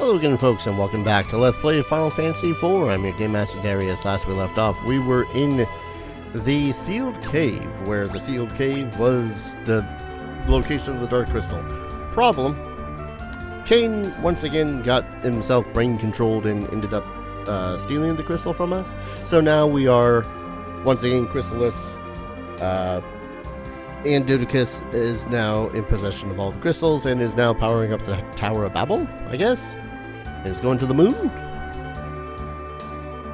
Hello again, folks, and welcome back to Let's Play Final Fantasy IV. I'm your Game Master Darius. Last we left off, we were in the Sealed Cave, where the Sealed Cave was the location of the Dark Crystal. Problem, Cain once again got himself brain-controlled and ended up stealing the crystal from us. So now we are, once again, crystalless. And Dudicus is now in possession of all the crystals and is now powering up the Tower of Babel, I guess. Is going to the moon.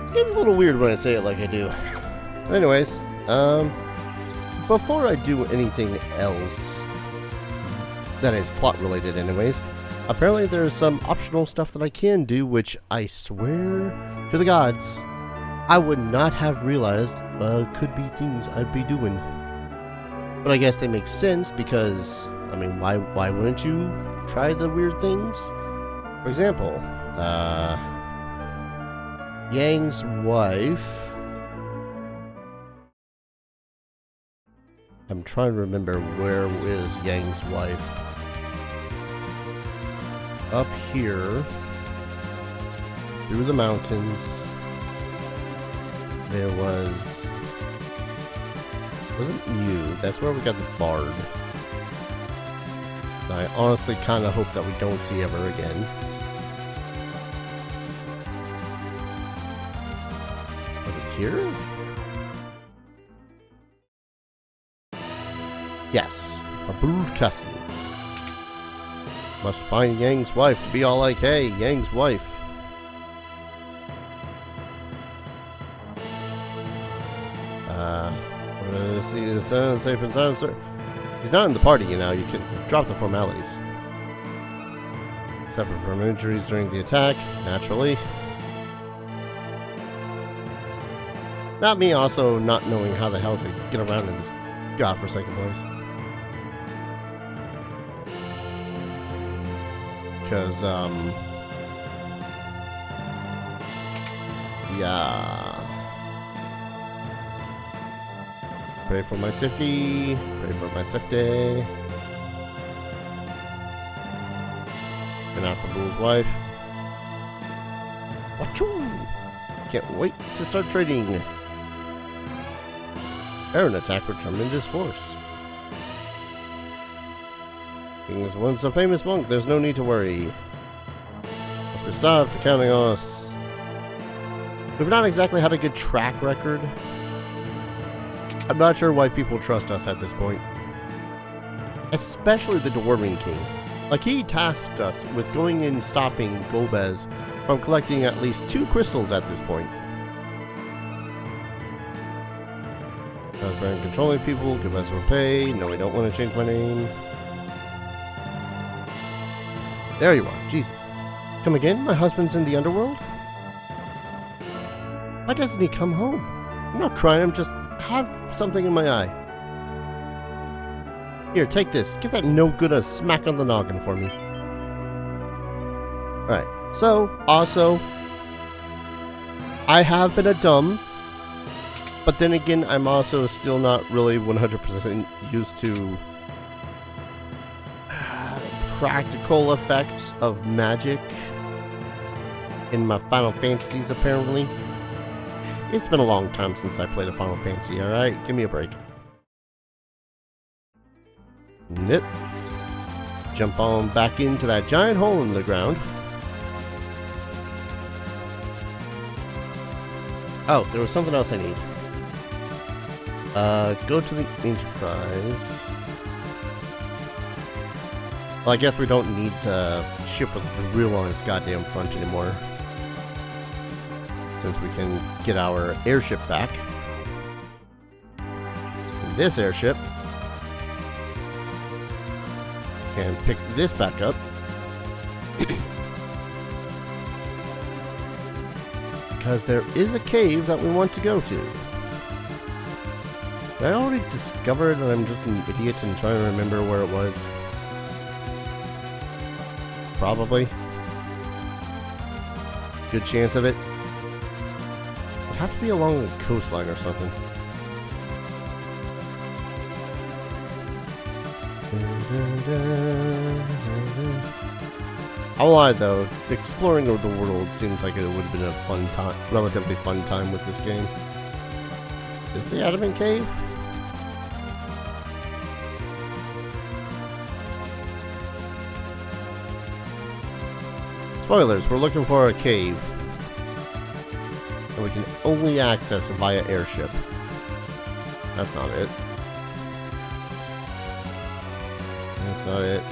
This game's a little weird when I say it like I do. Anyways, before I do anything else, that is plot related anyways, apparently there's some optional stuff that I can do, which I swear to the gods, I would not have realized could be things I'd be doing. But I guess they make sense because, I mean, why wouldn't you try the weird things? For example, Yang's wife. I'm trying to remember where is Yang's wife. Up here, through the mountains, there wasn't you. That's where we got the bard. I honestly kind of hope that we don't see ever again. Was it here? Yes, Fabood Castle. Must find Yang's wife to be all like, hey, Yang's wife. See the sound, safe and sound, sir. He's not in the party, you know. You can drop the formalities. Suffered from injuries during the attack, naturally. Not me also not knowing how the hell to get around in this godforsaken place. Because, yeah. Pray for my safety. Pray for my safety. And out for Bull's wife. Wachoo! Can't wait to start trading. Aaron attack with tremendous force. King is once a famous monk. There's no need to worry. As we stopped counting on us. We've not exactly had a good track record. I'm not sure why people trust us at this point. Especially the Dwarven King. Like, he tasked us with going and stopping Golbez from collecting at least 2 crystals at this point. I was better controlling people, Golbez will pay. No, I don't want to change my name. There you are, Jesus. Come again? My husband's in the underworld? Why doesn't he come home? I'm not crying, I'm just have something in my eye. Here, take this. Give that no good a smack on the noggin for me. Alright, so, also, I have been a dumb, but then again, I'm also still not really 100% used to practical effects of magic in my Final Fantasies, apparently. It's been a long time since I played a Final Fantasy, alright? Give me a break. Nip. Jump on back into that giant hole in the ground. Oh, there was something else I need. Go to the Enterprise. Well, I guess we don't need the ship with the drill on its goddamn front anymore. Since we can get our airship back. And this airship can pick this back up. Because there is a cave that we want to go to. Did I already discover it and I'm just an idiot and trying to remember where it was? Probably. Good chance of it. It'd have to be along the coastline or something. I'll lie though, exploring of the world seems like it would have been a fun time, relatively fun time with this game. Is the adamant cave? Spoilers, we're looking for a cave. And we can only access it via airship. That's not it. That's not it.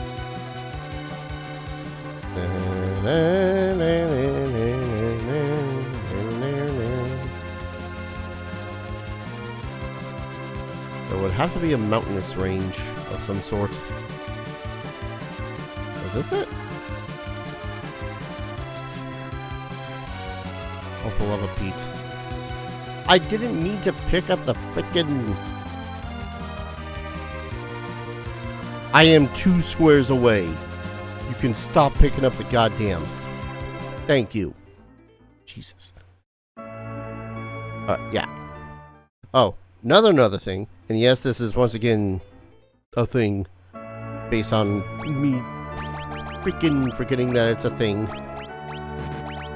There would have to be a mountainous range of some sort. Is this it? Oh, for love of Pete. I didn't need to pick up the frickin'... I am 2 squares away. You can stop picking up the goddamn... Thank you. Jesus. Yeah. Oh, another thing. And yes, this is once again a thing based on me freaking forgetting that it's a thing.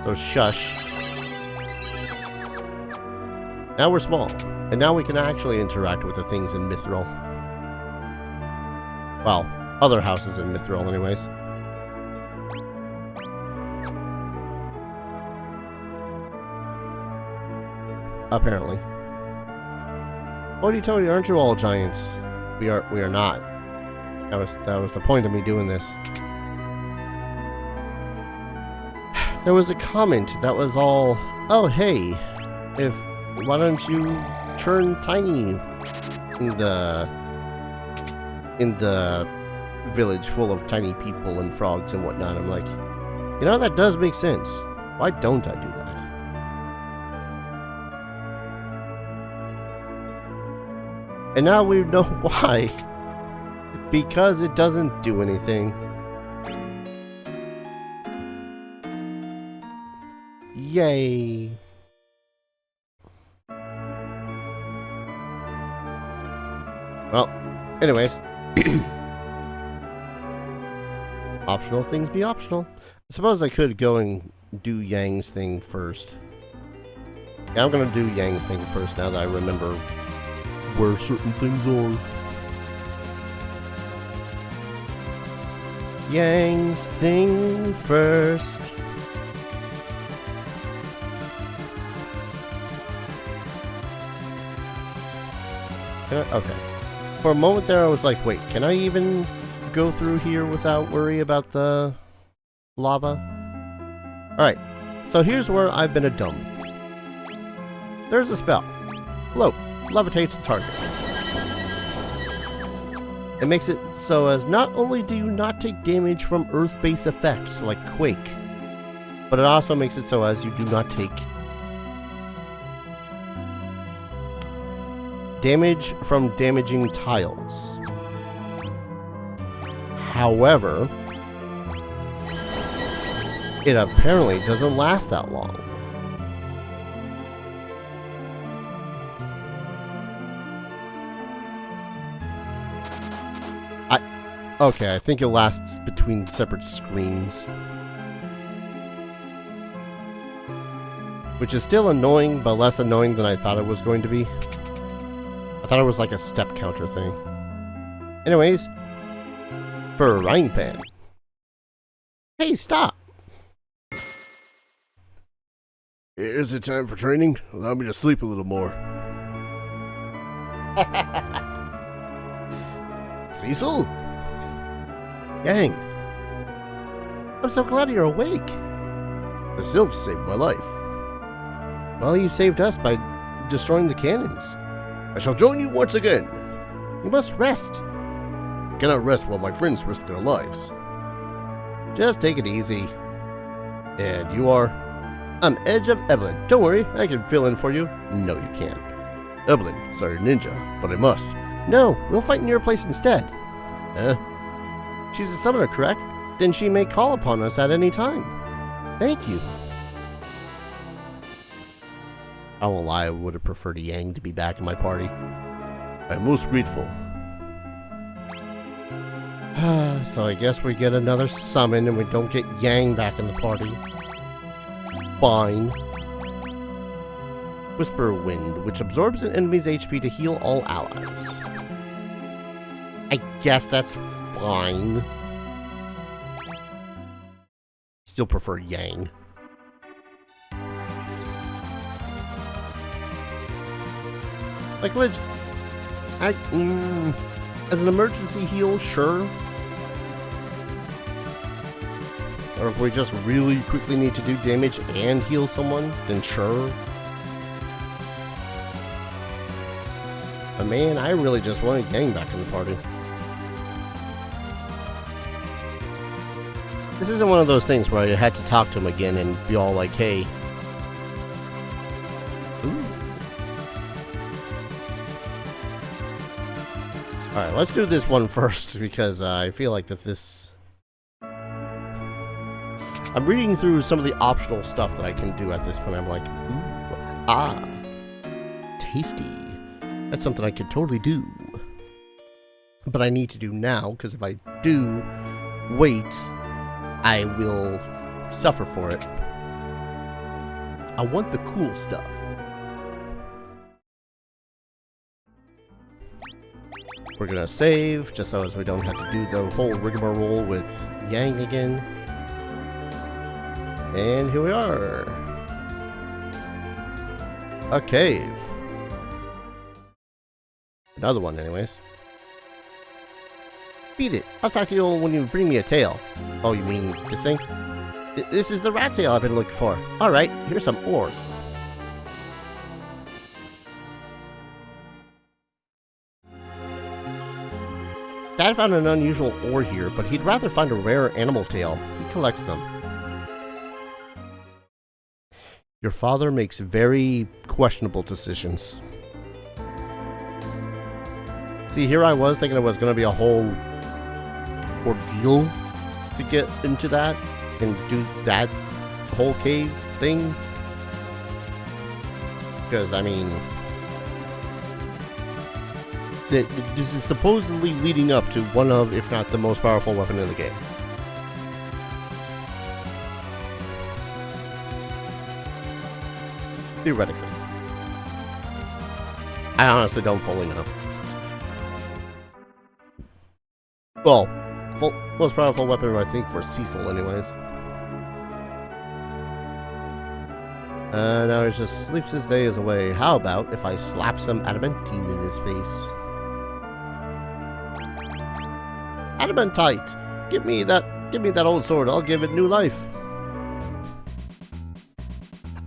So shush. Now we're small, and now we can actually interact with the things in Mithril. Well, other houses in Mithril anyways. Apparently. What are you telling me? Aren't you all giants? We are not. That was the point of me doing this. There was a comment that was all, oh hey, why don't you turn tiny in the village full of tiny people and frogs and whatnot? I'm like, you know, that does make sense. Why don't I do that? And now we know why. Because it doesn't do anything. Yay. Well, anyways. Optional things be optional. I suppose I could go and do Yang's thing first. Yeah, I'm gonna do Yang's thing first now that I remember where certain things are. Yang's thing first. Okay. For a moment there I was like, wait, can I even go through here without worry about the lava? Alright, so here's where I've been a dumb. There's a spell. Float. Levitates the target. It makes it so as not only do you not take damage from earth-based effects like Quake, but it also makes it so as you do not take damage from damaging tiles. However, it apparently doesn't last that long. Okay, I think it lasts between separate screens. Which is still annoying, but less annoying than I thought it was going to be. I thought it was like a step counter thing. Anyways, for a frying pan. Hey, stop! Is it time for training? Allow me to sleep a little more. Cecil? Yang, I'm so glad you're awake. The sylphs saved my life. Well, you saved us by destroying the cannons. I shall join you once again. You must rest. I cannot rest while my friends risk their lives. Just take it easy. And you are? I'm Edge of Evelyn. Don't worry, I can fill in for you. No, you can't. Evelyn, sorry, ninja, but I must. No, we'll fight in your place instead. Huh? She's a summoner, correct? Then she may call upon us at any time. Thank you. I won't lie, I would have preferred Yang to be back in my party. I'm most grateful. So I guess we get another summon and we don't get Yang back in the party. Fine. Whisper Wind, which absorbs an enemy's HP to heal all allies. I guess that's fine. Still prefer Yang. Like, as an emergency heal, sure. Or if we just really quickly need to do damage and heal someone, then sure. But man, I really just wanted Yang back in the party. This isn't one of those things where I had to talk to him again and be all like, hey. Ooh. Alright, let's do this one first, because I feel like that this... I'm reading through some of the optional stuff that I can do at this point. I'm like, ooh, tasty. That's something I could totally do. But I need to do now, because if I do wait, I will suffer for it. I want the cool stuff. We're gonna save, just so as we don't have to do the whole rigmarole with Yang again. And here we are. A cave. Another one, anyways. Beat it. I'll talk to you when you bring me a tail. Oh, you mean this thing? This is the rat tail I've been looking for. Alright, here's some ore. Dad found an unusual ore here, but he'd rather find a rare animal tail. He collects them. Your father makes very questionable decisions. See, here I was thinking it was going to be a whole ordeal to get into that and do that whole cave thing. Because, I mean, this is supposedly leading up to one of, if not the most powerful weapon in the game. Theoretically. I honestly don't fully know. Well, most powerful weapon, I think, for Cecil, anyways. Now he just sleeps his days away. How about if I slap some adamantine in his face? Adamantite! Give me that old sword. I'll give it new life.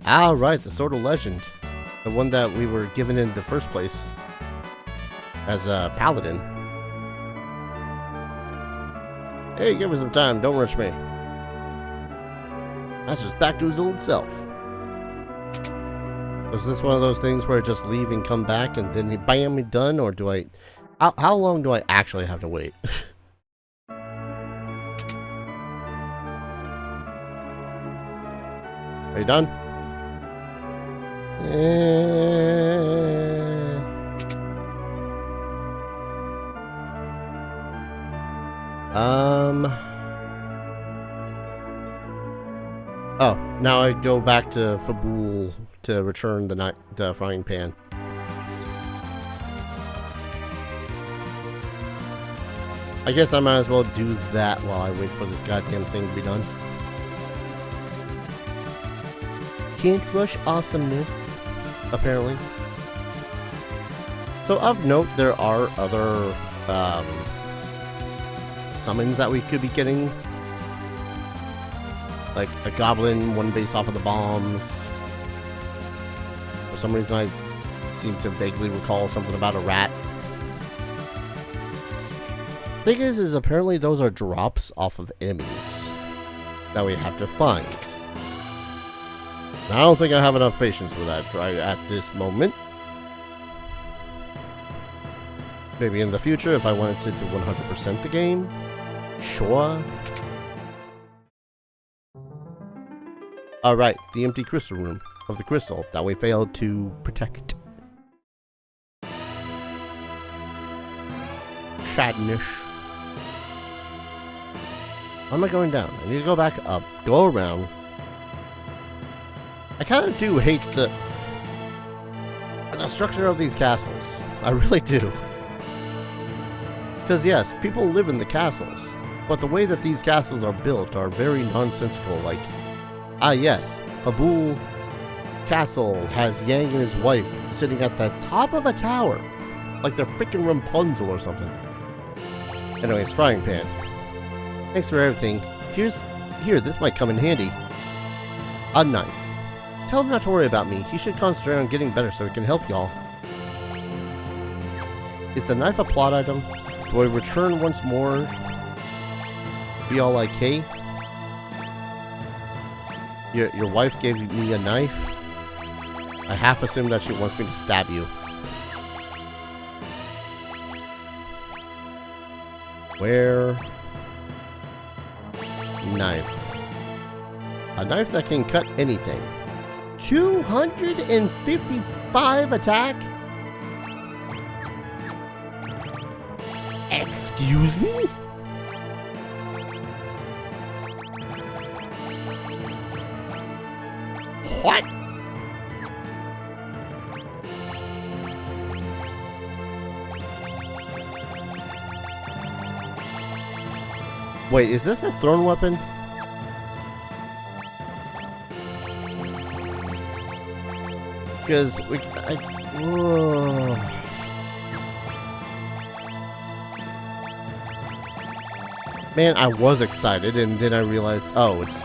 Ah, right, the Sword of Legend. The one that we were given in the first place. As a paladin. Hey, give me some time, don't rush me. That's just back to his old self. Was this one of those things where I just leave and come back and then bam, you're done? Or do I... How long do I actually have to wait? Are you done? Oh, now I go back to Fabul to return the frying pan. I guess I might as well do that while I wait for this goddamn thing to be done. Can't rush awesomeness, apparently. So of note, there are other summons that we could be getting. Like a goblin, one based off of the bombs. For some reason I seem to vaguely recall something about a rat. Thing is apparently those are drops off of enemies that we have to find. I don't think I have enough patience with that right at this moment. Maybe in the future if I wanted to 100% the game. Sure. Alright, the empty crystal room of the crystal that we failed to protect. Sadness. Why am I going down? I need to go back up. Go around. I kind of do hate the structure of these castles. I really do. Because yes, people live in the castles. But the way that these castles are built are very nonsensical. Like, yes, Fabul Castle has Yang and his wife sitting at the top of a tower. Like they're freaking Rapunzel or something. Anyway, frying pan. Thanks for everything. Here, this might come in handy. A knife. Tell him not to worry about me. He should concentrate on getting better so he can help y'all. Is the knife a plot item? Do I return once more? Be all like, hey? Your wife gave me a knife? I half assume that she wants me to stab you. Where? Knife. A knife that can cut anything. 255 attack? Excuse me? What? Wait, is this a thrown weapon? Because man, I was excited, and then I realized, oh, it's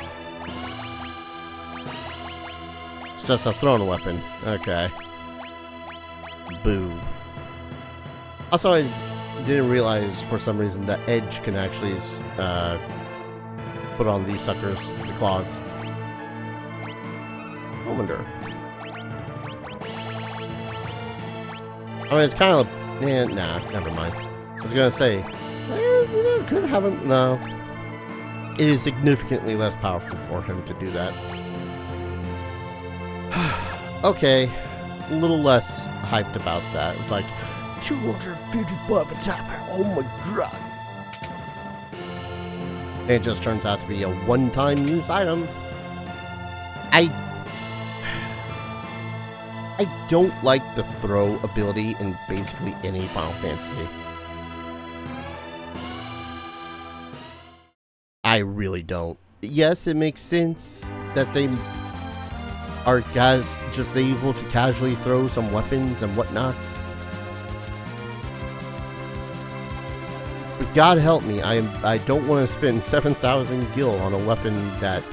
just a thrown weapon. Okay. Boo. Also, I didn't realize for some reason that Edge can actually put on these suckers, the claws. I wonder. I mean, it's kind of... nah, never mind. I was gonna say, could have him... No. It is significantly less powerful for him to do that. Okay. A little less hyped about that. It's like, 255 attack. Oh my god. And it just turns out to be a one-time use item. I don't like the throw ability in basically any Final Fantasy. I really don't. Yes, it makes sense that they are guys just able to casually throw some weapons and whatnots. But God help me, I don't want to spend 7,000 gil on a weapon that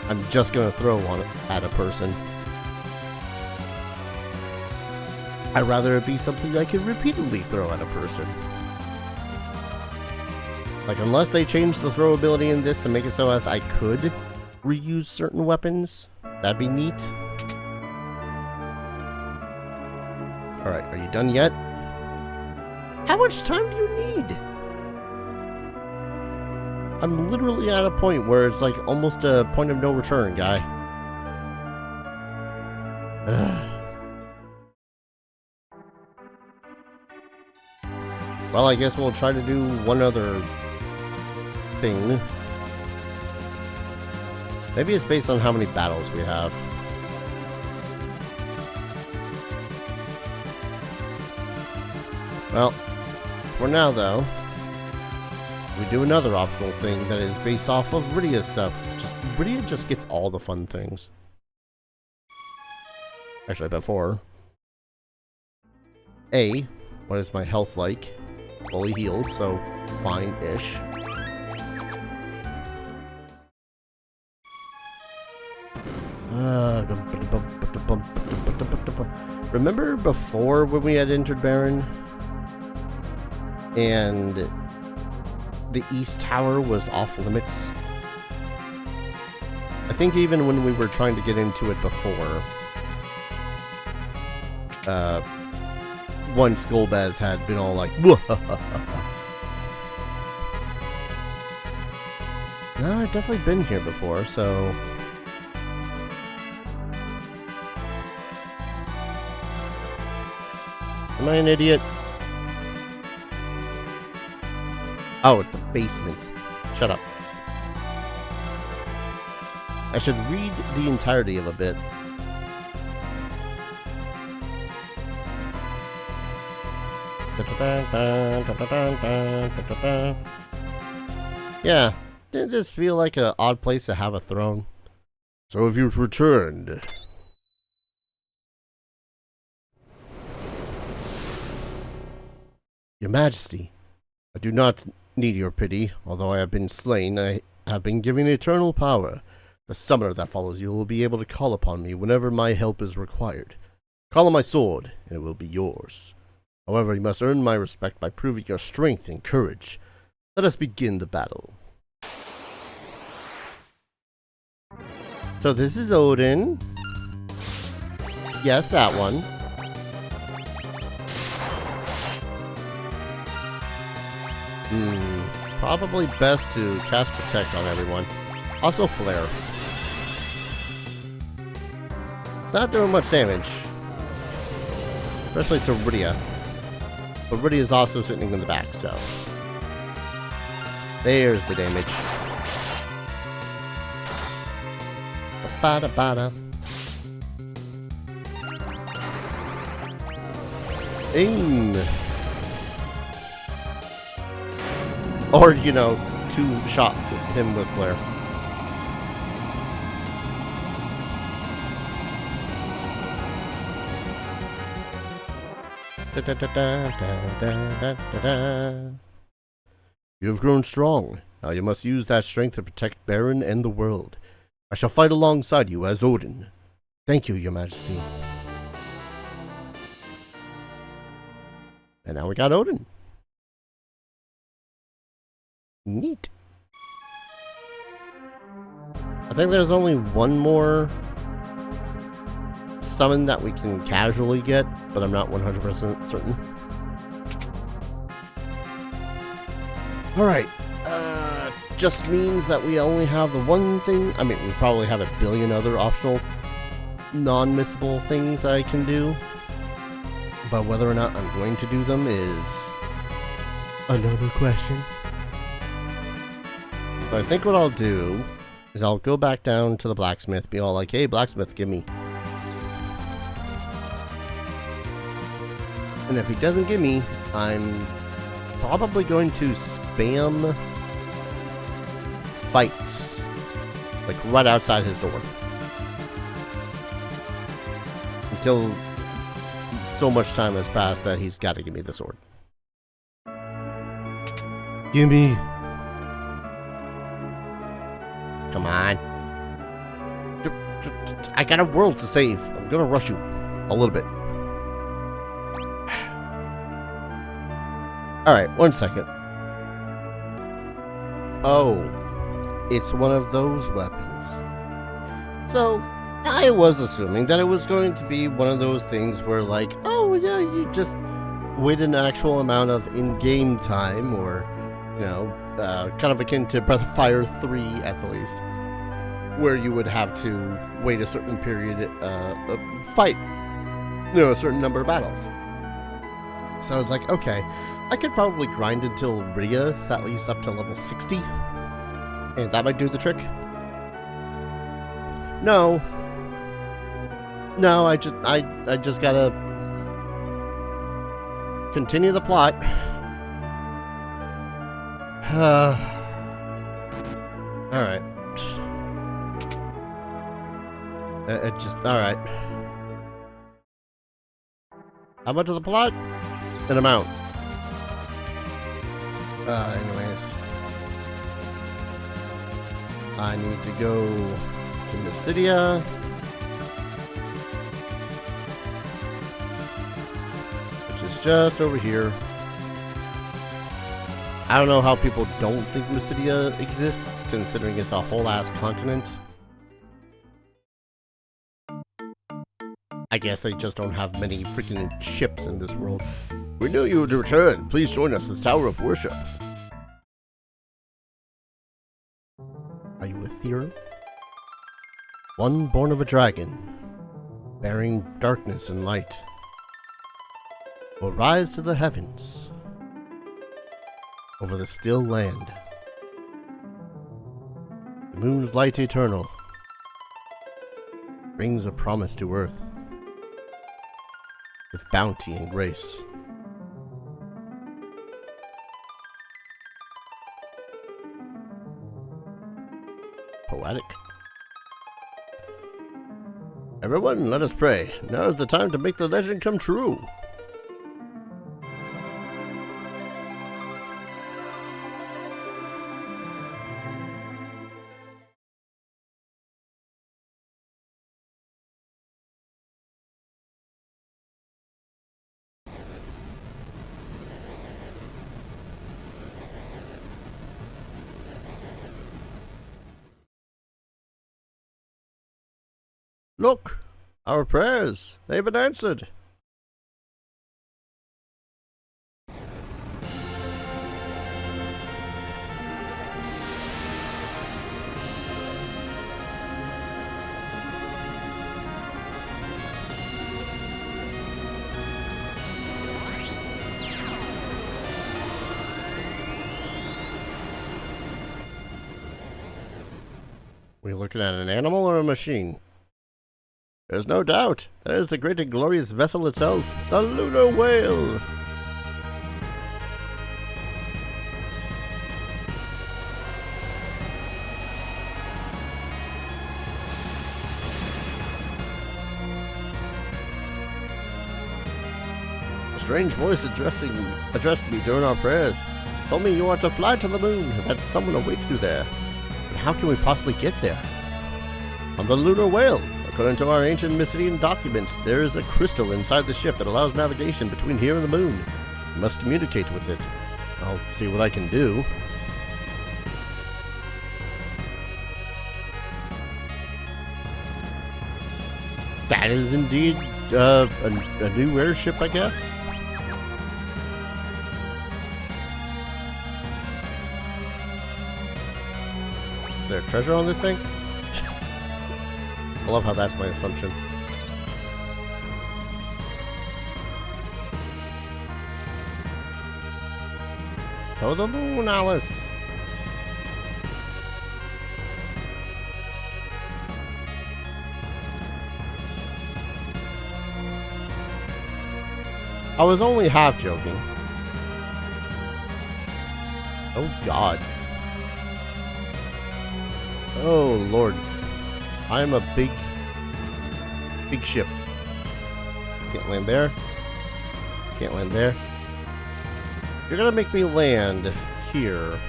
I'm just going to throw at a person. I'd rather it be something I can repeatedly throw at a person. Like, unless they change the throw ability in this to make it so as I could reuse certain weapons, that'd be neat. Alright, are you done yet? How much time do you need? I'm literally at a point where it's like almost a point of no return, guy. Ugh. Well, I guess we'll try to do one other thing. Maybe it's based on how many battles we have. Well, for now though, we do another optional thing that is based off of Rydia's stuff. Rydia just gets all the fun things. Actually, before. A, what is my health like? Fully healed, so fine-ish. Remember before when we had entered Baron? And the East Tower was off limits? I think even when we were trying to get into it before, once Golbez had been all like, no, I've definitely been here before, so... Am I an idiot? Oh, it's the basement. Shut up. I should read the entirety of a bit. Yeah, didn't this feel like an odd place to have a throne? So have you returned? Your Majesty, I do not need your pity. Although I have been slain, I have been given eternal power. The summoner that follows you will be able to call upon me whenever my help is required. Call on my sword, and it will be yours. However, you must earn my respect by proving your strength and courage. Let us begin the battle. So this is Odin. Yes, that one. Probably best to cast Protect on everyone. Also Flare. It's not doing much damage. Especially to Rydia. But Rydia is also sitting in the back, so... There's the damage. Ba-da-ba-da. Aim! Or, you know, two-shot him with Flare. You have grown strong. Now you must use that strength to protect Baron and the world. I shall fight alongside you as Odin. Thank you, Your Majesty. And now we got Odin. Neat. I think there's only one more summon that we can casually get, but I'm not 100% certain. Alright. Just means that we only have the one thing. I mean, we probably have a billion other optional non-missable things that I can do. But whether or not I'm going to do them is another question. So I think what I'll do is I'll go back down to the blacksmith, be all like, hey, blacksmith, give me. And if he doesn't give me, I'm probably going to spam fights, like right outside his door. Until so much time has passed that he's got to give me the sword. Gimme. Come on. I got a world to save. I'm gonna rush you a little bit. Alright, 1 second. Oh, it's one of those weapons. So, I was assuming that it was going to be one of those things where, like, oh yeah, you just wait an actual amount of in-game time, or, you know, kind of akin to Breath of Fire 3 at the least, where you would have to wait a certain period, fight, you know, a certain number of battles. So I was like, okay, I could probably grind until Rydia is at least up to level 60, and that might do the trick. No, I just gotta continue the plot. Alright. Alright. How much of the plot? An amount. Anyways. I need to go to Mysidia. Which is just over here. I don't know how people don't think Mysidia exists, considering it's a whole ass continent. I guess they just don't have many freaking ships in this world. We knew you would return. Please join us at the Tower of Worship. Are you a Theron? One born of a dragon, bearing darkness and light, will rise to the heavens over the still land. The moon's light eternal, brings a promise to Earth with bounty and grace. Poetic. Everyone, let us pray. Now is the time to make the legend come true. Look, our prayers, they've been answered. We looking at an animal or a machine? There's no doubt. That is the great and glorious vessel itself, the lunar whale. A strange voice addressed me during our prayers. Told me you are to fly to the moon and that someone awaits you there. But how can we possibly get there? On the lunar whale. According to our ancient Mysidian documents, there is a crystal inside the ship that allows navigation between here and the moon. You must communicate with it. I'll see what I can do. That is indeed a new airship, I guess. Is there treasure on this thing? I love how that's my assumption. To the moon, Alice! I was only half joking. Oh God. Oh Lord. I'm a big ship. Can't land there. Can't land there. You're gonna make me land here.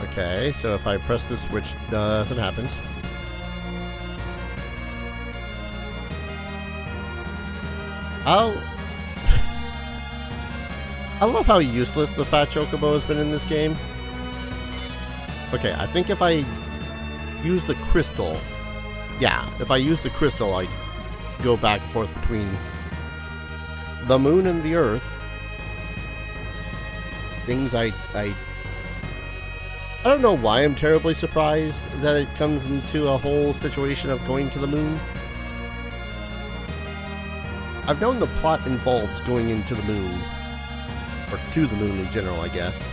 Okay, so if I press the switch, nothing happens. I love how useless the Fat Chocobo has been in this game. Okay, I think if I use the crystal... Yeah, if I use the crystal, I go back and forth between the moon and the earth. Things I don't know why I'm terribly surprised that it comes into a whole situation of going to the moon. I've known the plot involves going into the moon. Or to the moon in general, I guess.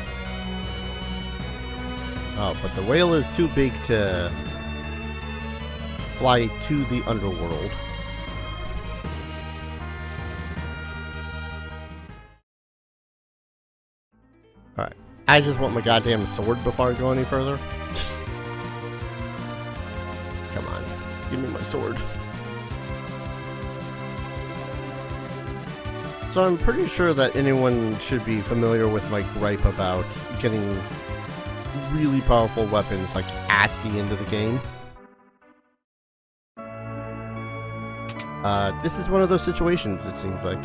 Oh, but the whale is too big to fly to the underworld. Alright. I just want my goddamn sword before I go any further. Come on. Give me my sword. So I'm pretty sure that anyone should be familiar with my gripe about getting really powerful weapons, like, at the end of the game. This is one of those situations, it seems like.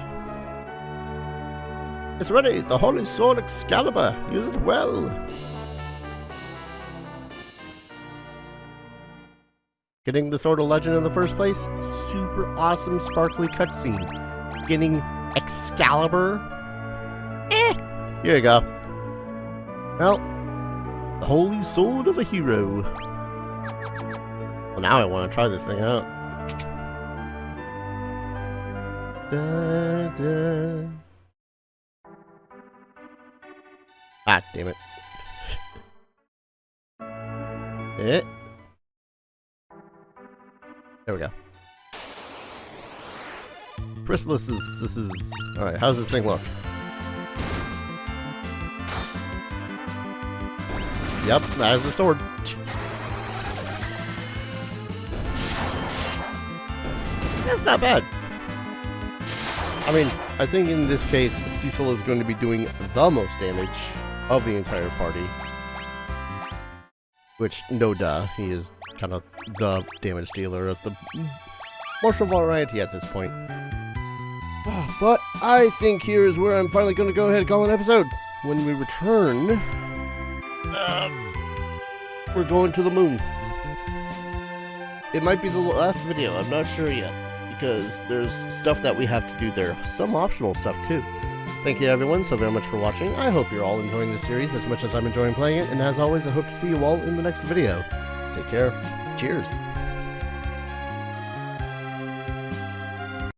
It's ready! The Holy Sword Excalibur! Use it well! Getting the Sword of Legend in the first place? Super awesome sparkly cutscene. Getting Excalibur? Here you go. Well, the Holy Sword of a Hero. Well, now I want to try this thing out. Da, da. Ah, damn it. Eh. There we go. Chrysalis is... This is... Alright, how's this thing look? Yep, that is a sword. That's not bad. I mean, I think in this case, Cecil is going to be doing the most damage of the entire party. Which, no duh, he is kind of the damage dealer of the martial variety at this point. But I think here is where I'm finally going to go ahead and call an episode. When we return... we're going to the moon. It might be the last video, I'm not sure yet, because there's stuff that we have to do there. Some optional stuff too. Thank you everyone so very much for watching. I hope you're all enjoying this series as much as I'm enjoying playing it, and as always I hope to see you all in the next video. Take care. Cheers.